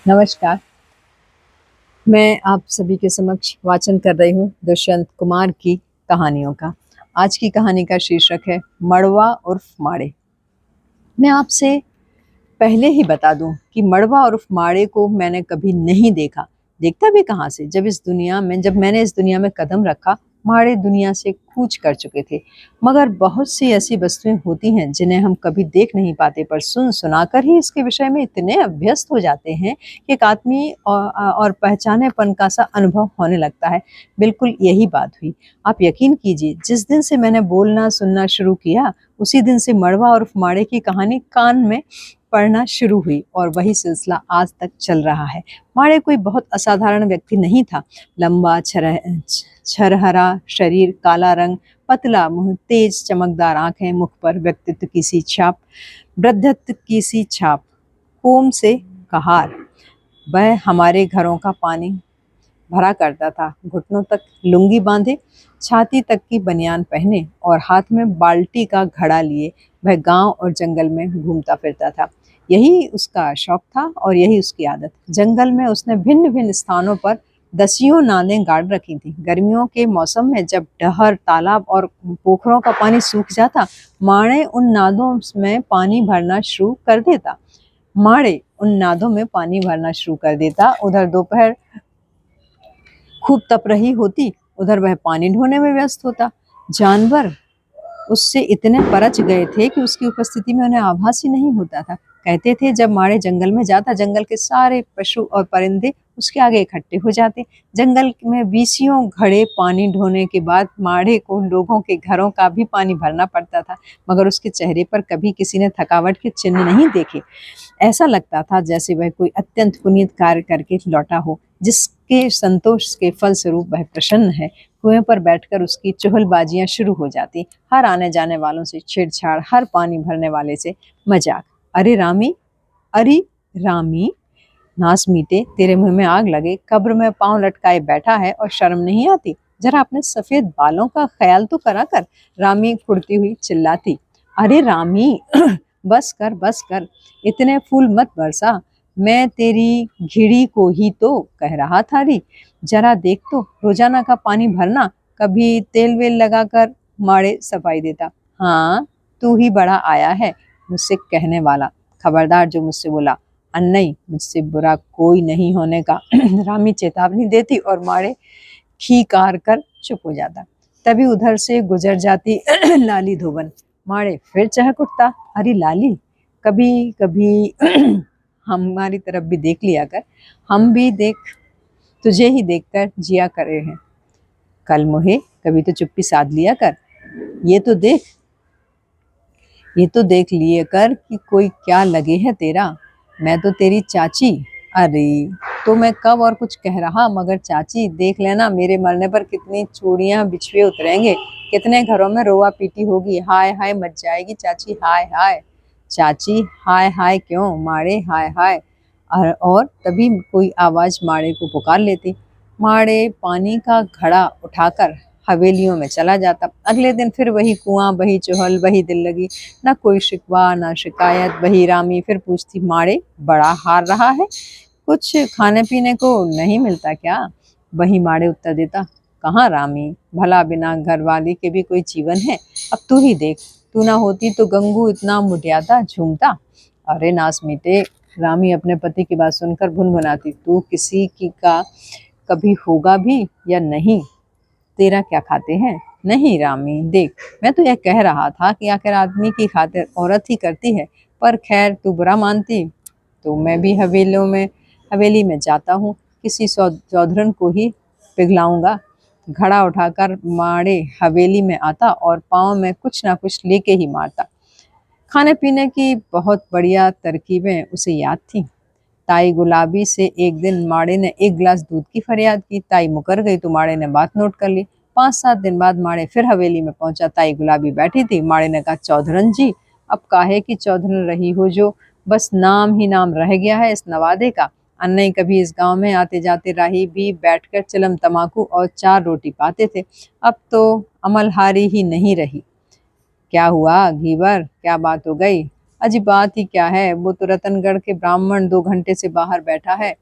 नमस्कार। मैं आप सभी के समक्ष वाचन कर रही हूँ दुष्यंत कुमार की कहानियों का। आज की कहानी का शीर्षक है मड़वा उर्फ माड़े। मैं आपसे पहले ही बता दूं कि मड़वा उर्फ माड़े को मैंने कभी नहीं देखा। देखता भी कहाँ से, जब मैंने इस दुनिया में कदम रखा, माड़े दुनिया से कूच कर चुके थे। मगर बहुत सी ऐसी वस्तुएं होती हैं जिन्हें हम कभी देख नहीं पाते, पर सुन सुनाकर ही इसके विषय में इतने अभ्यस्त हो जाते हैं कि एक आत्मीय और पहचानेपन का सा अनुभव होने लगता है। बिल्कुल यही बात हुई। आप यकीन कीजिए, जिस दिन से मैंने बोलना सुनना शुरू किया, उसी दिन से मड़वा और माड़े की कहानी कान में पढ़ना शुरू हुई और वही सिलसिला आज तक चल रहा है। माड़े कोई बहुत असाधारण व्यक्ति नहीं था। लंबा छरहरा शरीर, काला रंग, पतला मुंह, तेज चमकदार आंखें, मुख पर व्यक्तित्व की सी छाप, वृद्धत्व की सी छाप, कोम से कहार। वह हमारे घरों का पानी भरा करता था। घुटनों तक लुंगी बांधे, छाती तक की बनियान पहने और हाथ में बाल्टी का घड़ा लिए वह गांव और जंगल में घूमता फिरता था। यही उसका शौक था और यही उसकी आदत। जंगल में उसने भिन्न भिन्न स्थानों पर दसियों नादें गाड़ रखी थी। गर्मियों के मौसम में जब डहर, तालाब और पोखरों का पानी सूख जाता, माणे उन नादों में पानी भरना शुरू कर देता। माड़े उन नादों में पानी भरना शुरू कर देता। उधर दोपहर खूब तप रही होती, उधर वह पानी ढोने में व्यस्त होता। जानवर उससे इतने परच गए थे कि उसकी उपस्थिति में उन्हें आभास ही नहीं होता था। कहते थे जब माड़े जंगल में जाता, जंगल के सारे पशु और परिंदे उसके आगे इकट्ठे हो जाते। जंगल में बीसियों घड़े पानी ढोने के बाद माड़े को लोगों के घरों का भी पानी भरना पड़ता था, मगर उसके चेहरे पर कभी किसी ने थकावट के चिन्ह नहीं देखे। ऐसा लगता था जैसे वह कोई अत्यंत पुनीत कार्य करके लौटा हो, जिसके संतोष के फल स्वरूप वह प्रसन्न है। कुएं पर बैठकर उसकी चुहलबाजियां शुरू हो जाती, हर आने जाने वालों से छेड़छाड़, हर पानी भरने वाले से मजाक। अरे रामी, अरे रामी, नास मीटे, तेरे मुंह में आग लगे, कब्र में पांव लटकाए बैठा है और शर्म नहीं आती? जरा अपने सफेद बालों का ख्याल तो करा कर। रामी फुड़ती हुई चिल्लाती। अरे रामी, बस कर बस कर, इतने फूल मत बरसा। मैं तेरी घिड़ी को ही तो कह रहा था री। जरा देख तो, रोजाना का पानी भरना, कभी तेल वेल लगाकर माड़े सफाई देता। हाँ, तू ही बड़ा आया है मुझसे कहने वाला। खबरदार जो मुझसे बोला, अन्नई, मुझसे बुरा कोई नहीं होने का। रामी चेतावनी देती और माड़े खीकार कर चुप हो जाता। तभी उधर से गुजर जाती लाली धोबन। माड़े फिर चहक उठता। अरे लाली, कभी कभी हमारी तरफ भी देख लिया कर। हम भी देख तुझे ही देखकर जिया करे हैं। कल मुहे कभी तो चुप्पी साध लिया कर। ये तो देख ये तो देख लिए कर कि कोई क्या लगे है तेरा। मैं तो तेरी चाची। अरे, तो मैं कब और कुछ कह रहा, मगर चाची देख लेना, मेरे मरने पर कितनी चूड़ियां बिछुए उतरेंगे, कितने घरों में रोआ पीटी होगी। हाय हाय मच जाएगी चाची, हाय हाय। चाची हाय हाय क्यों माड़े, हाय हाय। और तभी कोई आवाज माड़े को पुकार लेती। माड़े पानी का घड़ा उठाकर हवेलियों में चला जाता। अगले दिन फिर वही कुआं, वही चुहल, वही दिल लगी। ना कोई शिकवा ना शिकायत। वही रामी फिर पूछती, माड़े बड़ा हार रहा है, कुछ खाने पीने को नहीं मिलता क्या? वही माड़े उत्तर देता, कहाँ रामी, भला बिना घरवाली के भी कोई जीवन है? अब तू ही देख, तू ना होती तो गंगू इतना मुटियाता झूमता। अरे नास मीते, रामी अपने पति की बात सुनकर भुनभुनाती, तू किसी की का कभी होगा भी या नहीं? तेरा क्या खाते हैं? नहीं रामी, देख, मैं तो यह कह रहा था कि आखिर आदमी की खातिर औरत ही करती है। पर खैर, तू बुरा मानती तो मैं भी हवेली में जाता हूँ, किसी चौधरन को ही पिघलाऊंगा। घड़ा उठाकर माड़े हवेली में आता और पाँव में कुछ ना कुछ लेके ही मारता। खाने पीने की बहुत बढ़िया तरकीबें उसे याद थीं। ताई गुलाबी से एक दिन माड़े ने एक गिलास दूध की फरियाद की। ताई मुकर गई तो माड़े ने बात नोट कर ली। 5-7 दिन बाद माड़े फिर हवेली में पहुंचा। ताई गुलाबी बैठी थी। माड़े ने कहा, चौधरन जी, अब काहे की चौधरन रही हो, जो बस नाम ही नाम रह गया है इस नवादे का। अन्नई कभी इस गांव में आते जाते राही भी बैठकर चिलम तमाकू और 4 रोटी पाते थे। अब तो अमलहारी ही नहीं रही। क्या हुआ घीवर, क्या बात हो गई? अजी बात ही क्या है, वो तो रतनगढ़ के ब्राह्मण 2 घंटे से बाहर बैठा है,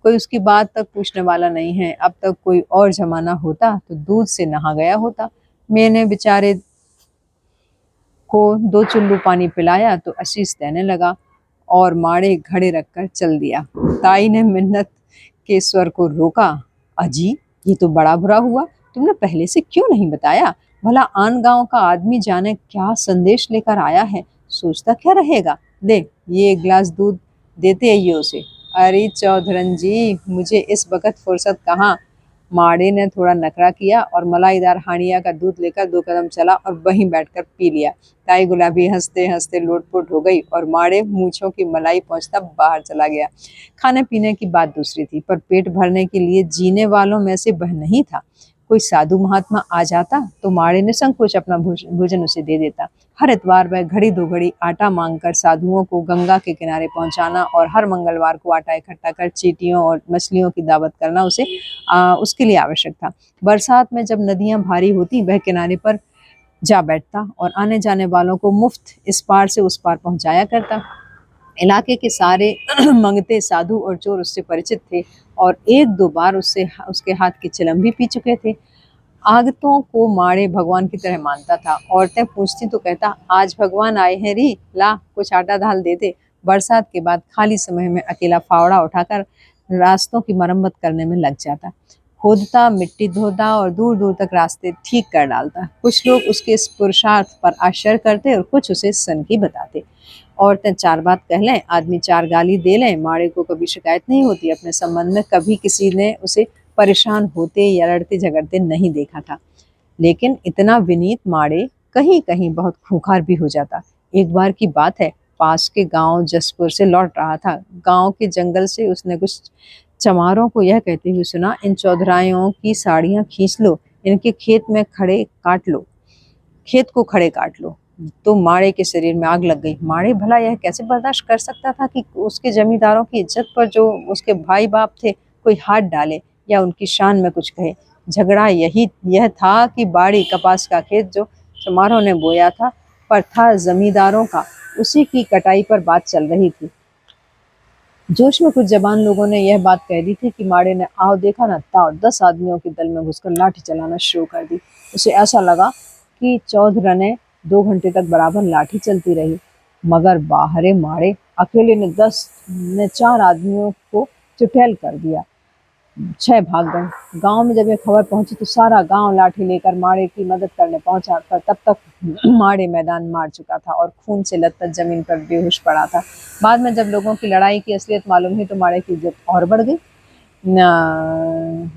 कोई उसकी बात तक पूछने वाला नहीं है। अब तक कोई और जमाना होता तो दूध से नहा गया होता। मैंने बेचारे को 2 चुल्लू पानी पिलाया तो आशीष देने लगा और माड़े घड़े रखकर चल दिया। ताई ने मिन्नत के स्वर को रोका। अजी, ये तो बड़ा बुरा हुआ, तुमने पहले से क्यों नहीं बताया? भला आन गांव का आदमी जाने क्या संदेश लेकर आया है, सोचता क्या रहेगा। देख, ये एक गिलास दूध देते आइए उसे। अरे चौधरन जी, मुझे इस वक्त फुर्सत कहाँ। माड़े ने थोड़ा नखरा किया और मलाईदार हांडिया का दूध लेकर 2 कदम चला और वहीं बैठकर पी लिया। ताई गुलाबी हंसते हंसते लोटपोट हो गई और माड़े मूछों की मलाई पहुंचता बाहर चला गया। खाने पीने की बात दूसरी थी, पर पेट भरने के लिए जीने वालों में से वह नहीं था। कोई साधु महात्मा आ जाता तो माड़े ने संकोच अपना भोजन उसे दे देता। हर इतवार वह घड़ी 2 घड़ी आटा मांगकर साधुओं को गंगा के किनारे पहुंचाना और हर मंगलवार को आटा इकट्ठा कर चींटियों और मछलियों की दावत करना उसके लिए आवश्यक था। बरसात में जब नदियां भारी होती, वह किनारे पर जा बैठता और आने जाने वालों को मुफ्त इस पार से उस पार पहुंचाया करता। इलाके के सारे मंगते साधु और चोर उससे परिचित थे और 1-2 बार उससे उसके हाथ की चिलम भी पी चुके थे। आगतों को माड़े भगवान की तरह मानता था। औरतें पूछती तो कहता, आज भगवान आए हैं री, ला कुछ आटा दाल दे दे। बरसात के बाद खाली समय में अकेला फावड़ा उठाकर रास्तों की मरम्मत करने में लग जाता। खोदता, मिट्टी धोता और दूर दूर तक रास्ते ठीक कर डालता। कुछ लोग उसके इस पुरुषार्थ पर आश्चर्य करते और कुछ उसे सनकी बताते। औरतें 4 बात कह लें, आदमी 4 गाली दे लें, माड़े को कभी शिकायत नहीं होती। अपने संबंध में कभी किसी ने उसे परेशान होते या लड़ते झगड़ते नहीं देखा था। लेकिन इतना विनीत माड़े कहीं कहीं बहुत खूंखार भी हो जाता। एक बार की बात है, पास के गांव जसपुर से लौट रहा था। गांव के जंगल से उसने कुछ चमारों को यह कहते हुए सुना, इन चौधराइयों की साड़ियां खींच लो, इनके खेत को खड़े काट लो। तो माड़े के शरीर में आग लग गई। माड़े भला यह कैसे बर्दाश्त कर सकता था कि उसके जमींदारों की इज्जत पर जो उसके भाई बाप थे कोई हाथ डाले या उनकी शान में कुछ कहे। झगड़ा यह था कि बाड़ी कपास का खेत जो चमारों ने बोया था पर था जमींदारों का, उसी की कटाई पर बात चल रही थी। जोश में कुछ जवान लोगों ने यह बात कह दी थी कि माड़े ने आओ देखा न ताओ 10 आदमियों के दल में घुसकर लाठी चलाना शुरू कर दी। उसे ऐसा लगा कि चौधरा ने 2 घंटे तक बराबर लाठी चलती रही, मगर बाहरे माड़े अकेले ने 4 आदमियों को चुठैल कर दिया। 6 भाग गए। गांव में जब यह खबर पहुंची तो सारा गांव लाठी लेकर माड़े की मदद करने पहुंचा, पर तब तक माड़े मैदान मार चुका था और खून से लथपथ जमीन पर बेहोश पड़ा था। बाद में जब लोगों की लड़ाई की असलियत मालूम हुई तो माड़े की इज्जत और बढ़ गई।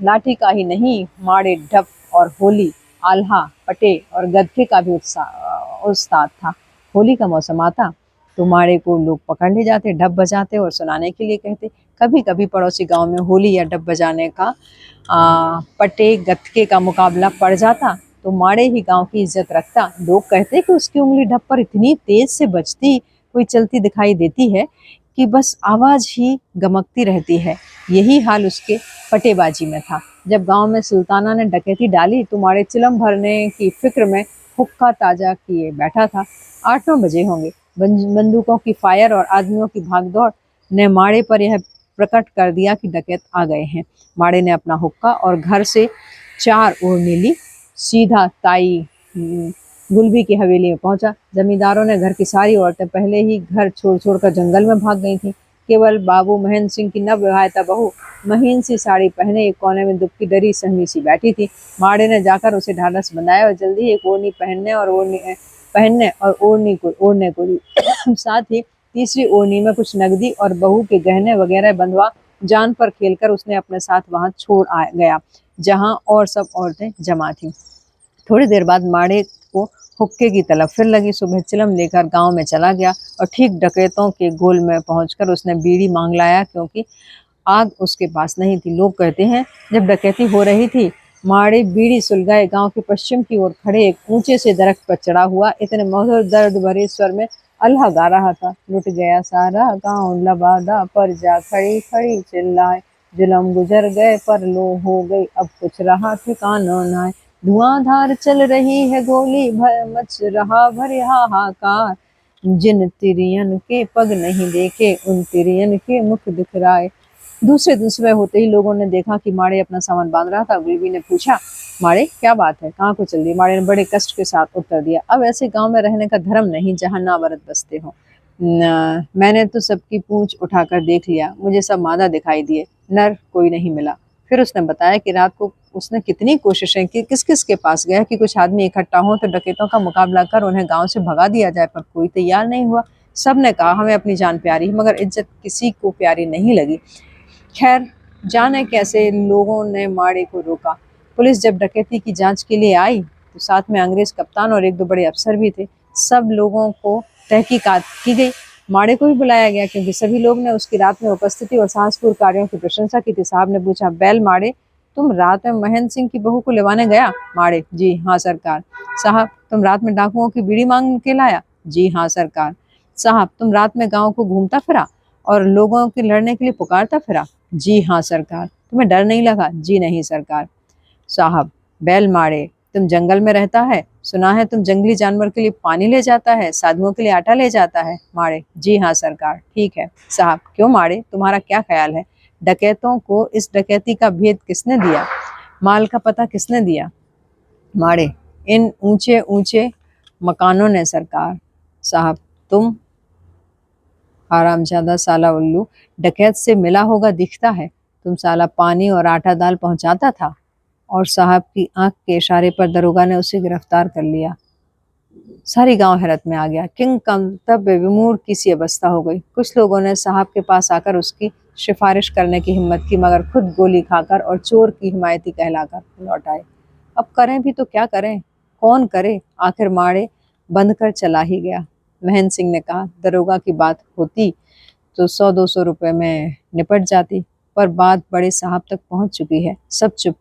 लाठी का ही नहीं, माड़े ढप और होली, आल्हा, पटे और गदके का भी उस्ताद था। होली का मौसम आता तो माड़े को लोग पकड़ ले जाते, ढप बजाते और सुनाने के लिए कहते। कभी कभी पड़ोसी गांव में होली या ढप बजाने का पटे गदके का मुकाबला पड़ जाता तो माड़े ही गांव की इज्जत रखता। लोग कहते कि उसकी उंगली ढप पर इतनी तेज से बजती कोई चलती दिखाई देती है कि बस आवाज ही गमकती रहती है। यही हाल उसके पटेबाजी में था। जब गांव में सुल्ताना ने डकैती डाली तो माड़े चिलम भरने की फिक्र में हुक्का ताजा किए बैठा था। 8-9 बजे होंगे। बंदूकों की फायर और आदमियों की भागदौड़ ने माड़े पर यह प्रकट कर दिया कि डकैत आ गए हैं। माड़े ने अपना हुक्का और घर से 4 ओढ़नी ली, सीधा ताई गुलबी की हवेली में पहुंचा। जमींदारों ने घर की सारी औरतें पहले ही घर छोड़ छोड़कर जंगल में भाग गई थी। केवल बाबू महेंद्र सिंह की नवविवाहिता बहू महीन सी साड़ी पहने एक कोने में दुबकी डरी सहमी सी बैठी थी। माड़े ने जाकर उसे ढाढ़स बंधाया और जल्दी ही एक ओढ़नी पहनने और ओढ़ने को दी। साथ ही तीसरी ओढ़नी में कुछ नगदी और बहू के गहने वगैरह बंधवा जान पर खेलकर उसने अपने साथ वहां छोड़ आ गया जहां और सब औरतें जमा थीं। थोड़ी देर बाद माड़े को हुक्के की तलब फिर लगी। सुबह चिलम लेकर गांव में चला गया और ठीक डकैतों के गोल में पहुंचकर उसने बीड़ी मांग लाया, क्योंकि आग उसके पास नहीं थी। लोग कहते हैं जब डकैती हो रही थी माड़े बीड़ी सुलगाए गांव के पश्चिम की ओर खड़े एक ऊंचे से दरख्त पर चढ़ा हुआ इतने मधुर दर्द भरे स्वर में अल्लाह गा रहा था। लुट गया सारा गांव लबादा पर जा खड़ी खड़ी चिल्लाए, जुलम गुजर गए पर लो हो गई अब कुछ रहा ठिकाना ना। धुआंधार चल रही है गोली, मच रहा भरे हाहाकार, जिन तिरियन के पग नहीं देखे, उन तिरियन के मुख दिखराए। दूसरे दिन सुबह होते ही लोगों ने देखा कि माड़े अपना सामान बांध रहा था। गुलबी ने पूछा, माड़े क्या बात है, कहाँ को चल रही? माड़े ने बड़े कष्ट के साथ उत्तर दिया, अब ऐसे गांव में रहने का धर्म नहीं जहाँ नावरत बसते हो। मैंने तो सबकी पूंछ उठाकर देख लिया, मुझे सब मादा दिखाई दिए, नर कोई नहीं मिला। फिर उसने बताया कि रात को उसने कितनी कोशिशें की, किस किस के पास गया कि कुछ आदमी इकट्ठा हो तो डकैतों का मुकाबला कर उन्हें गांव से भगा दिया जाए, पर कोई तैयार नहीं हुआ। सब ने कहा हमें अपनी जान प्यारी, मगर इज्जत किसी को प्यारी नहीं लगी। खैर, जाने कैसे लोगों ने माड़े को रोका। पुलिस जब डकैती की जांच के लिए आई तो साथ में अंग्रेज कप्तान और एक दो बड़े अफसर भी थे। सब लोगों को तहकीकात की गई। माड़े को भी बुलाया गया क्योंकि सभी लोग ने उसकी रात में उपस्थिति और साहसपूर्ण कार्यों की प्रशंसा की थी। साहब ने पूछा, बैल माड़े, तुम रात में महेंद्र सिंह की बहू को लेवाने गया? माड़े, जी हाँ सरकार। साहब, तुम रात में डाकुओं की बीड़ी मांग के लाया? जी हाँ सरकार। साहब, तुम रात में गांव को घूमता फिरा और लोगों के लड़ने के लिए पुकारता फिरा? जी हाँ सरकार। तुम्हें डर नहीं लगा? जी नहीं सरकार। साहब, बैल माड़े, तुम जंगल में रहता है, सुना है तुम जंगली जानवर के लिए पानी ले जाता है, साधुओं के लिए आटा ले जाता है? माड़े, जी हाँ सरकार। ठीक है। साहब, क्यों माड़े, तुम्हारा क्या ख्याल है? डकैतों को इस डकैती का भेद किसने दिया? माल का पता किसने दिया? माड़े, इन ऊंचे ऊंचे मकानों ने सरकार। साहब, तुम हरामजादा साला उल्लू, डकैत से मिला होगा दिखता है, तुम साला पानी और आटा दाल पहुंचाता था। और साहब की आंख के इशारे पर दरोगा ने उसे गिरफ्तार कर लिया। सारी गांव हैरत में आ गया। किंग कर्तव्य विमूढ़ की सी अवस्था हो गई। कुछ लोगों ने साहब के पास आकर उसकी सिफारिश करने की हिम्मत की, मगर खुद गोली खाकर और चोर की हिमायती कहलाकर लौट आए। अब करें भी तो क्या करें, कौन करे? आखिर माड़े बंद कर चला ही गया। महेंद्र सिंह ने कहा, दरोगा की बात होती तो 100-200 रुपए में निपट जाती, पर बात बड़े साहब तक पहुंच चुकी है। सब चुप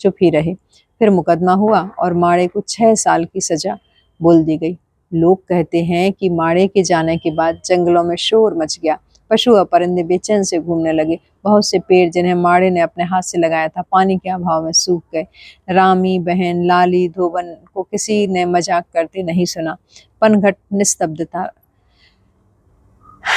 चुप ही रहे। फिर मुकदमा हुआ और माड़े को 6 साल की सजा बोल दी गई। लोग कहते हैं कि माड़े के जाने के बाद जंगलों में शोर मच गया। पशु और परिंदे बेचैन से घूमने लगे। बहुत से पेड़ जिन्हें माड़े ने अपने हाथ से लगाया था, पानी के अभाव में सूख गए। रामी, बहन, लाली, धोबन को किसी ने मजाक करते नहीं सुना। पनघट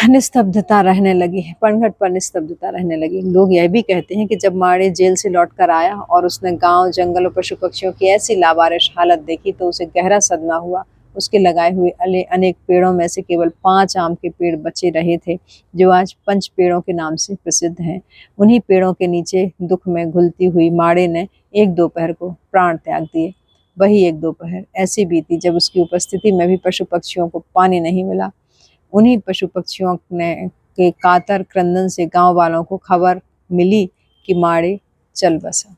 निस्तब्धता रहने लगी। पनघट पर निस्तब्धता रहने लगी। लोग यह भी कहते हैं कि जब माड़े जेल से लौटकर आया और उसने गांव, जंगल और पशु पक्षियों की ऐसी लावारिश हालत देखी तो उसे गहरा सदमा हुआ। उसके लगाए हुए अनेक पेड़ों में से केवल 5 आम के पेड़ बचे रहे थे, जो आज पंच पेड़ों के नाम से प्रसिद्ध हैं। उन्हीं पेड़ों के नीचे दुख में घुलती हुई माड़े ने एक दोपहर को प्राण त्याग दिए। वही एक दोपहर ऐसी बीती जब उसकी उपस्थिति में भी पशु पक्षियों को पानी नहीं मिला। उन्हीं पशु पक्षियों ने के कातर क्रंदन से गांव वालों को खबर मिली कि माड़े चल बसा।